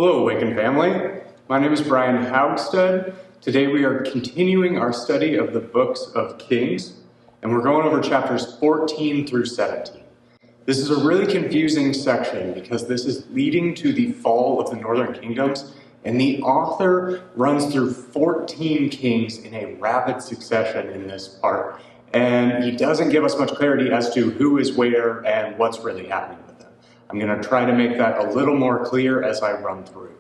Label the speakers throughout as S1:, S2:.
S1: Hello, Awaken family. My name is Brian Haugstead. Today we are continuing our study of the books of Kings, and we're going over chapters 14 through 17. This is a really confusing section because this is leading to the fall of the northern kingdoms, and the author runs through 14 kings in a rapid succession in this part, and he doesn't give us much clarity as to who is where and what's really happening with them. I'm going to try to make that a little more clear as I run through.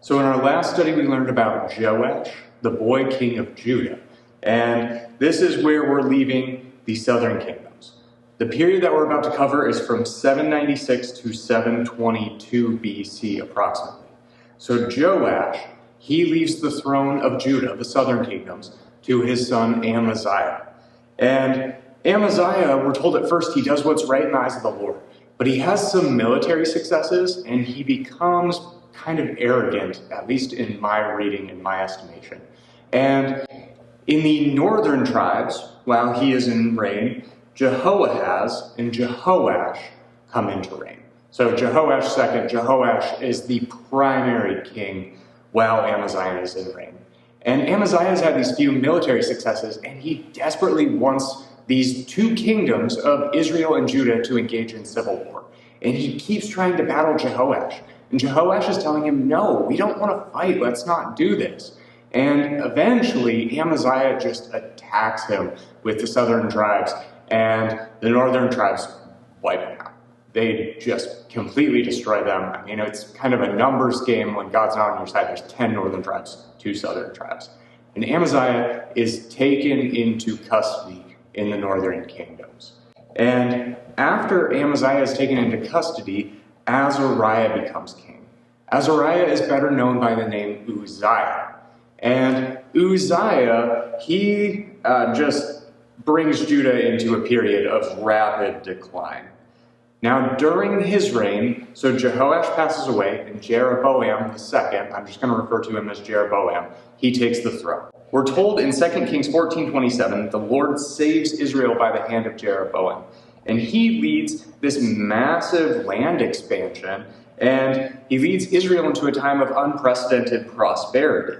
S1: So in our last study, we learned about Joash, the boy king of Judah. And this is where we're leaving the southern kingdoms. The period that we're about to cover is from 796 to 722 BC approximately. So Joash, he leaves the throne of Judah, the southern kingdoms, to his son Amaziah. And Amaziah, we're told at first he does what's right in the eyes of the Lord. But he has some military successes, and he becomes kind of arrogant, at least in my reading and my estimation. And in the northern tribes, while he is in reign, Jehoahaz and Jehoash come into reign. So Jehoash second, Jehoash is the primary king while Amaziah is in reign. And Amaziah has had these few military successes, and he desperately wants these two kingdoms of Israel and Judah to engage in civil war. And he keeps trying to battle Jehoash. And Jehoash is telling him, no, we don't want to fight. Let's not do this. And eventually, Amaziah just attacks him with the southern tribes, and the northern tribes wipe him out. They just completely destroy them. I mean, it's kind of a numbers game. When God's not on your side, there's 10 northern tribes, 2 southern tribes. And Amaziah is taken into custody in the northern kingdoms. And after Amaziah is taken into custody, Azariah becomes king. Azariah is better known by the name Uzziah. And Uzziah, he just brings Judah into a period of rapid decline. Now, during his reign, so Jehoash passes away, and Jeroboam II, I'm just going to refer to him as Jeroboam, he takes the throne. We're told in 2 Kings 14:27, the Lord saves Israel by the hand of Jeroboam. And he leads this massive land expansion, and he leads Israel into a time of unprecedented prosperity.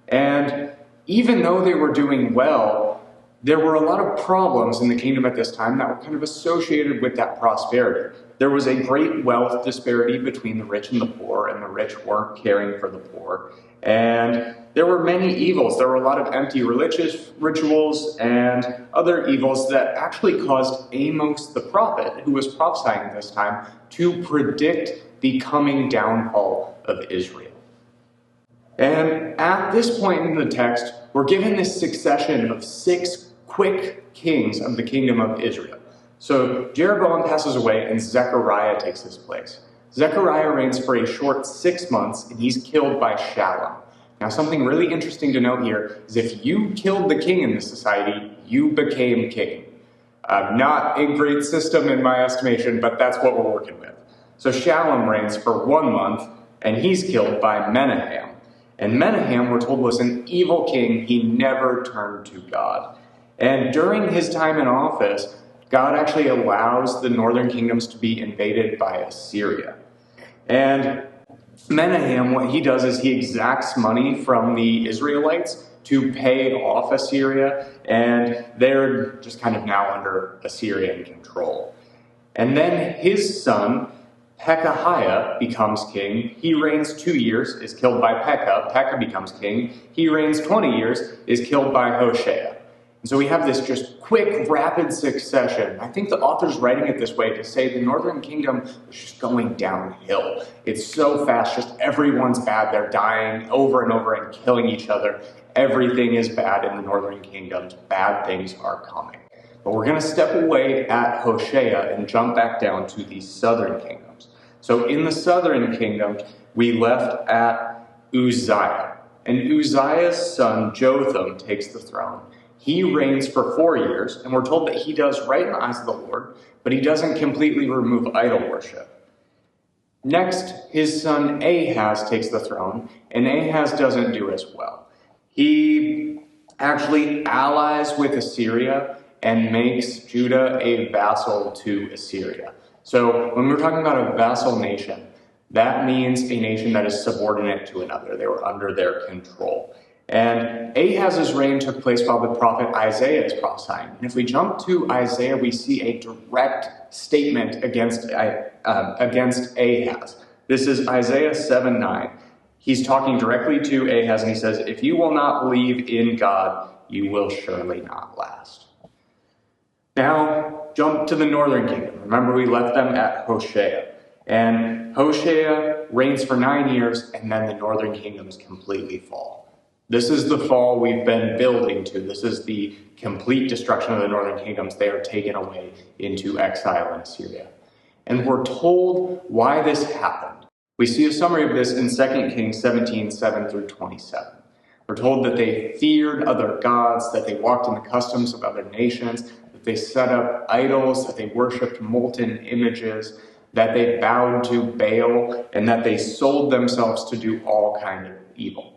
S1: And even though they were doing well, there were a lot of problems in the kingdom at this time that were kind of associated with that prosperity. There was a great wealth disparity between the rich and the poor, and the rich weren't caring for the poor. And there were many evils. There were a lot of empty religious rituals and other evils that actually caused Amos the prophet, who was prophesying at this time, to predict the coming downfall of Israel. And at this point in the text, we're given this succession of 6 quick kings of the kingdom of Israel. So Jeroboam passes away, and Zechariah takes his place. Zechariah reigns for a short 6 months, and he's killed by Shallum. Now, something really interesting to note here is if you killed the king in this society, you became king. Not a great system in my estimation, but that's what we're working with. So Shallum reigns for 1 month, and he's killed by Menahem. And Menahem, we're told, was an evil king. He never turned to God. And during his time in office, God actually allows the northern kingdoms to be invaded by Assyria. And Menahem, what he does is he exacts money from the Israelites to pay off Assyria, and they're just kind of now under Assyrian control. And then his son, Pekahiah, becomes king. He reigns 2 years, is killed by Pekah. Pekah becomes king. He reigns 20 years, is killed by Hoshea. And so we have this just quick, rapid succession. I think the author's writing it this way to say the northern kingdom was just going downhill. It's so fast, just everyone's bad. They're dying over and over and killing each other. Everything is bad in the northern kingdoms. Bad things are coming. But we're going to step away at Hoshea and jump back down to the southern kingdoms. So in the southern kingdoms, we left at Uzziah. And Uzziah's son, Jotham, takes the throne. He reigns for 4 years, and we're told that he does right in the eyes of the Lord, but he doesn't completely remove idol worship. Next, his son Ahaz takes the throne, and Ahaz doesn't do as well. He actually allies with Assyria and makes Judah a vassal to Assyria. So when we're talking about a vassal nation, That means a nation that is subordinate to another. They were under their control. And Ahaz's reign took place while the prophet Isaiah is prophesying. And if we jump to Isaiah, we see a direct statement against Ahaz. This is Isaiah 7:9. He's talking directly to Ahaz, and he says, "If you will not believe in God, you will surely not last." Now, jump to the northern kingdom. Remember, we left them at Hoshea. And Hoshea reigns for 9 years, and then the northern kingdoms completely fall. This is the fall we've been building to. This is the complete destruction of the northern kingdoms. They are taken away into exile in Assyria. And we're told why this happened. We see a summary of this in 2 Kings 17, 7 through 27. We're told that they feared other gods, that they walked in the customs of other nations, that they set up idols, that they worshipped molten images, that they bowed to Baal, and that they sold themselves to do all kinds of evil.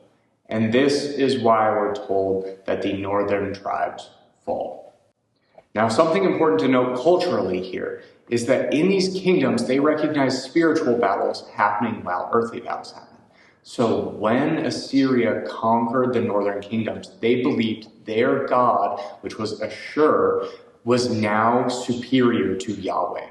S1: And this is why we're told that the northern tribes fall. Now, something important to note culturally here is that in these kingdoms, they recognize spiritual battles happening while earthly battles happen. So when Assyria conquered the northern kingdoms, they believed their God, which was Ashur, was now superior to Yahweh.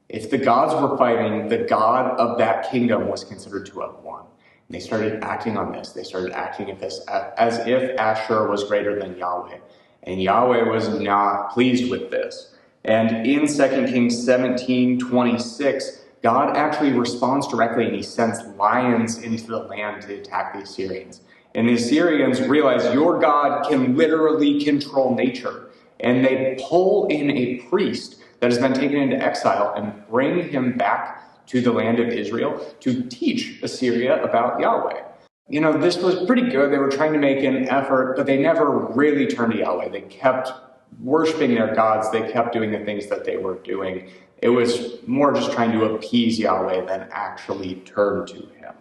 S1: If the gods were fighting, the God of that kingdom was considered to have won. And they started acting on this. They started acting as if Ashur was greater than Yahweh. And Yahweh was not pleased with this. And in 2 Kings 17:26, God actually responds directly, and he sends lions into the land to attack the Assyrians. And the Assyrians realize your God can literally control nature. And they pull in a priest that has been taken into exile and bring him back to the land of Israel to teach Assyria about Yahweh. You know, this was pretty good. They were trying to make an effort, but they never really turned to Yahweh. They kept worshiping their gods. They kept doing the things that they were doing. It was more just trying to appease Yahweh than actually turn to him.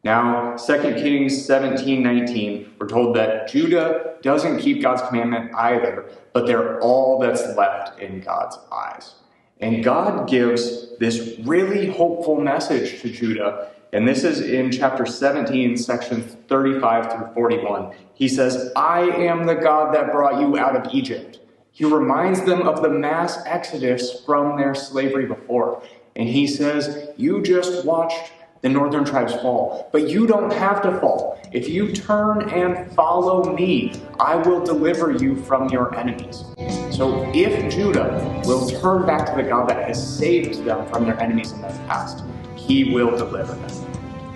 S1: Now, 2 Kings 17:19, we're told that Judah doesn't keep God's commandment either, but they're all that's left in God's eyes. And God gives this really hopeful message to Judah, and this is in chapter 17, sections 35 through 41. He says, "I am the God that brought you out of Egypt." He reminds them of the mass exodus from their slavery before. And he says, you just watched the northern tribes fall, but you don't have to fall. If you turn and follow me, I will deliver you from your enemies. So if Judah will turn back to the God that has saved them from their enemies in the past, he will deliver them.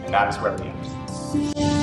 S1: And that's where we end.